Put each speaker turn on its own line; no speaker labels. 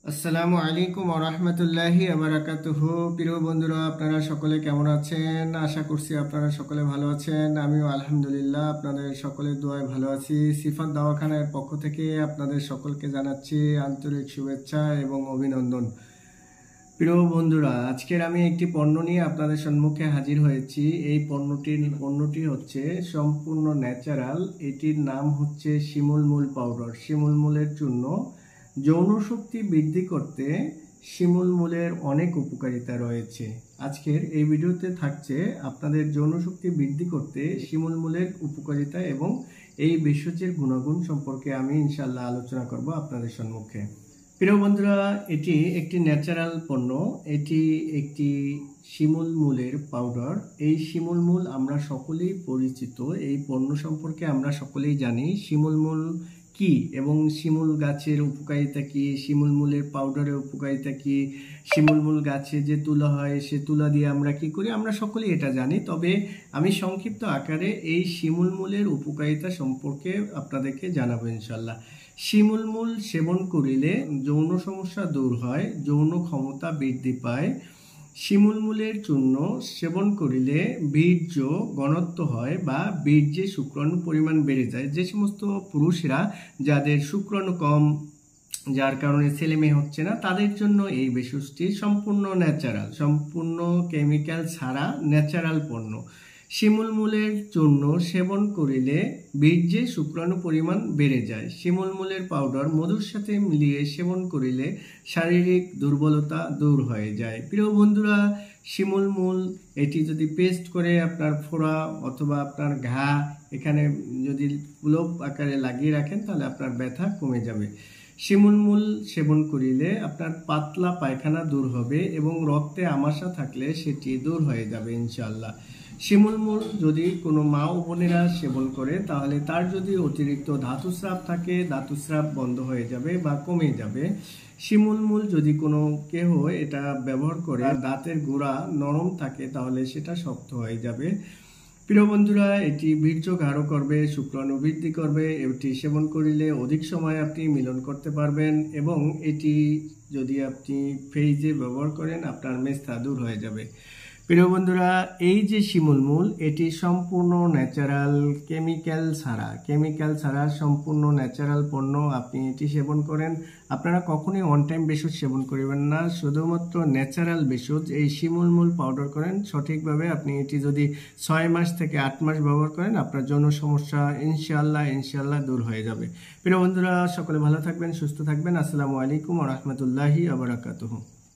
আসসালামু আলাইকুম ওয়া রাহমাতুল্লাহি ওয়া বারাকাতুহু। প্রিয় বন্ধুরা, আপনারা সকলে কেমন আছেন? আশা করছি আপনারা সকলে ভালো আছেন। আমিও আলহামদুলিল্লাহ আপনাদের সকলের দোয়ায় ভালো আছি। সিফাত দাওয়াখানার পক্ষ থেকে আপনাদের সকলকে জানাচ্ছি আন্তরিক শুভেচ্ছা এবং অভিনন্দন। প্রিয় বন্ধুরা, আজকের আমি একটি পণ্য নিয়ে আপনাদের সম্মুখে হাজির হয়েছি। এই পণ্যটি হচ্ছে সম্পূর্ণ ন্যাচারাল। এটির নাম হচ্ছে শিমুল মূল পাউডার, শিমুল মূলের চূর্ণ। যৌন শক্তি বৃদ্ধি করতে শিমুল মূলের অনেক উপকারিতা রয়েছে। আজকের এই ভিডিওতে থাকছে আপনাদের যৌন শক্তি বৃদ্ধি করতে শিমুল মূলের উপকারিতা এবং এই ভেষজের গুণাগুণ সম্পর্কে আমি ইনশাআল্লাহ আলোচনা করব আপনাদের সম্মুখে। প্রিয় বন্ধুরা, এটি একটি ন্যাচারাল পণ্য। এটি একটি শিমুল মূলের পাউডার। এই শিমুল মূল আমরা সকলেই পরিচিত। এই পণ্য সম্পর্কে আমরা সকলেই জানি শিমুল মূল কি এবং শিমুল গাছের উপকারিতা কি, শিমুল মূলের পাউডারের উপকারিতা কি, শিমুল মূল গাছে যে তুলা হয় সে তুলা দিয়ে আমরা কি করি, আমরা সকলেই এটা জানি। তবে আমি সংক্ষিপ্ত আকারে এই শিমুল মূলের উপকারিতা সম্পর্কে আপনাদেরকে জানাবো ইনশাল্লাহ। শিমুল মূল সেবন করিলে যৌন সমস্যা দূর হয়, যৌন ক্ষমতা বৃদ্ধি পায়। শিমুল মূলের চূর্ণ সেবন করিলে বীর্য ঘনত্ব হয় বা বীর্যে শুক্রাণু পরিমাণ বেড়ে যায়। যে সমস্ত পুরুষরা যাদের শুক্রাণু কম, যার কারণে ছেলে মেয়ে হচ্ছে না, তাদের জন্য এই ভেষজটি সম্পূর্ণ ন্যাচারাল, সম্পূর্ণ কেমিক্যাল ছাড়া ন্যাচারাল পণ্য। শিমুল মূলের চূর্ণ সেবন করিলে বীর্যে শুক্রাণু পরিমাণ বেড়ে যায়। শিমুল মূলের পাউডার মধুর সাথে মিলিয়ে সেবন করিলে শারীরিক দুর্বলতা দূর হয়ে যায়। প্রিয় বন্ধুরা, শিমুল মূল এটি যদি পেস্ট করে আপনার ফোড়া অথবা আপনার ঘা এখানে যদি পুলক আকারে লাগিয়ে রাখেন তাহলে আপনার ব্যথা কমে যাবে। শিমুল মূল সেবন করিলে আপনার পাতলা পায়খানা দূর হবে এবং রক্তে আমাশা থাকলে সেটি দূর হয়ে যাবে ইনশাআল্লাহ। শিমুল মূল যদি কোনো মা ও বোনেরা সেবন করে তাহলে তার যদি অতিরিক্ত ধাতুস্রাব থাকে, ধাতুস্রাব বন্ধ হয়ে যাবে বা কমে যাবে। শিমুল মূল যদি কোনো কেহ এটা ব্যবহার করে দাঁতের গোড়া নরম থাকে তাহলে সেটা শক্ত হয়ে যাবে। প্রিয় বন্ধুরা, এটি বীর্য গাঢ় করবে, শুক্রাণু বৃদ্ধি করবে। এটি সেবন করিলে অধিক সময় আপনি মিলন করতে পারবেন এবং এটি যদি আপনি ফেজে ব্যবহার করেন আপনার মেস্তা দূর হয়ে যাবে। প্রিয় বন্ধুরা, এই যে শিমুল মূল এটি সম্পূর্ণ ন্যাচারাল, কেমিক্যাল ছাড়া সম্পূর্ণ ন্যাচারাল পণ্য। আপনি এটি সেবন করেন, আপনারা কখনোই ওয়ান টাইম ভেষজ সেবন করবেন না, শুধুমাত্র ন্যাচারাল ভেষজ এই শিমুল মূল পাউডার করেন সঠিকভাবে। আপনি এটি যদি 6 মাস থেকে 8 মাস ব্যবহার করেন আপনার যৌন সমস্যা ইনশাআল্লাহ দূর হয়ে যাবে। প্রিয় বন্ধুরা, সকলে ভালো থাকবেন, সুস্থ থাকবেন। আসসালামু আলাইকুম ওয়া রাহমাতুল্লাহি ওয়া বারাকাতুহু।